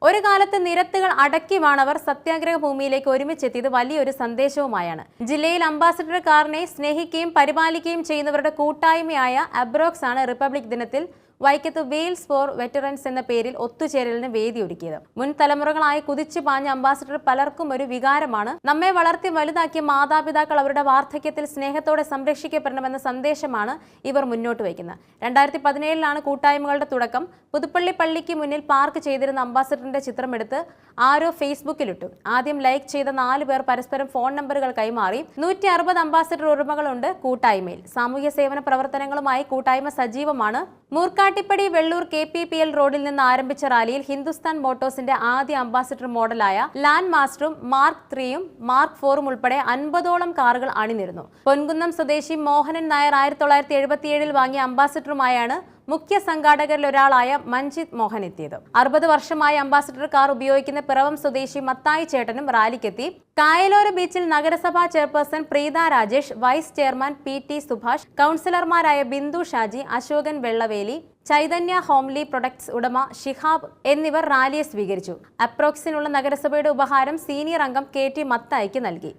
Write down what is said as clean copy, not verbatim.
ഒരു കാലത്ത് നിരത്തുകൾ അടക്കി വാണവർ സത്യാഗ്രഹ ഭൂമിയിലേക്ക് ഒരുമിച്ചെത്തിയത് വലിയൊരു സന്ദേശവുമായാണ്. ജില്ലയിൽ അംബാസഡർ കാറിനെ സ്നേഹിക്കുകയും പരിപാലിക്കുകയും ചെയ്യുന്നവരുടെ കൂട്ടായ്മയായ അബ്രോക്സ് ആണ് റിപ്പബ്ലിക് ദിനത്തിൽ വൈക്കത്ത് വെയിൽസ് ഫോർ വെറ്ററൻസ് എന്ന പേരിൽ ഒത്തുചേരലിന് വേദിയൊരുക്കിയത്. മുൻ തലമുറകളായി കുതിച്ചു പാഞ്ഞ അംബാസഡർ പലർക്കും ഒരു വികാരമാണ്. നമ്മെ വളർത്തി വലുതാക്കിയ മാതാപിതാക്കൾ അവരുടെ വാർദ്ധക്യത്തിൽ സ്നേഹത്തോടെ സംരക്ഷിക്കപ്പെടണമെന്ന സന്ദേശമാണ് ഇവർ മുന്നോട്ട് വയ്ക്കുന്നത്. 2017 കൂട്ടായ്മകളുടെ തുടക്കം. പുതുപ്പള്ളി പള്ളിക്ക് മുന്നിൽ പാർക്ക് ചെയ്തിരുന്ന അംബാസഡറിന്റെ ചിത്രമെടുത്ത് ആരോ ഫേസ്ബുക്കിലിട്ടു. ആദ്യം ലൈക്ക് ചെയ്ത 4 പേർ പരസ്പരം ഫോൺ നമ്പറുകൾ കൈമാറി. 160 അംബാസഡർ ഉടമകളുണ്ട് കൂട്ടായ്മയിൽ. സാമൂഹ്യ സേവന പ്രവർത്തനങ്ങളുമായി കൂട്ടായ്മ സജീവമാണ്. മൂർക്കാട്ടിപ്പടി വെള്ളൂർ KPPL റോഡിൽ നിന്ന് ആരംഭിച്ച റാലിയിൽ ഹിന്ദുസ്ഥാൻ മോട്ടോഴ്സിന്റെ ആദ്യ അംബാസഡർ മോഡലായ ലാൻഡ് മാസ്റ്ററും Mark 3ഉം Mark 4ഉം ഉൾപ്പെടെ 50ഓളം കാറുകൾ അണിനിരുന്നു. പൊൻകുന്നം സ്വദേശി മോഹനൻ നായർ 1977 വാങ്ങിയ അംബാസഡറുമായാണ് മുഖ്യ സംഘാടകരിൽ ഒരാളായ മഞ്ജിത് മോഹൻ എത്തിയത്. 60 വർഷമായി അംബാസഡർ കാർ ഉപയോഗിക്കുന്ന പിറവം സ്വദേശി മത്തായി ചേട്ടനും റാലിക്കെത്തി. കായലോര ബീച്ചിൽ നഗരസഭാ chairperson Preetha Rajesh, vice chairman PT Subhash, കൗൺസിലർമാരായ ബിന്ദു ഷാജി, അശോകൻ വെള്ളവേലി, ചൈതന്യ ഹോംലി പ്രൊഡക്ട്സ് ഉടമ ഷിഹാബ് എന്നിവർ റാലിയെ സ്വീകരിച്ചു. അപ്രോക്സിനുള്ള നഗരസഭയുടെ ഉപഹാരം സീനിയർ അംഗം KT മത്തായിക്ക് നൽകി.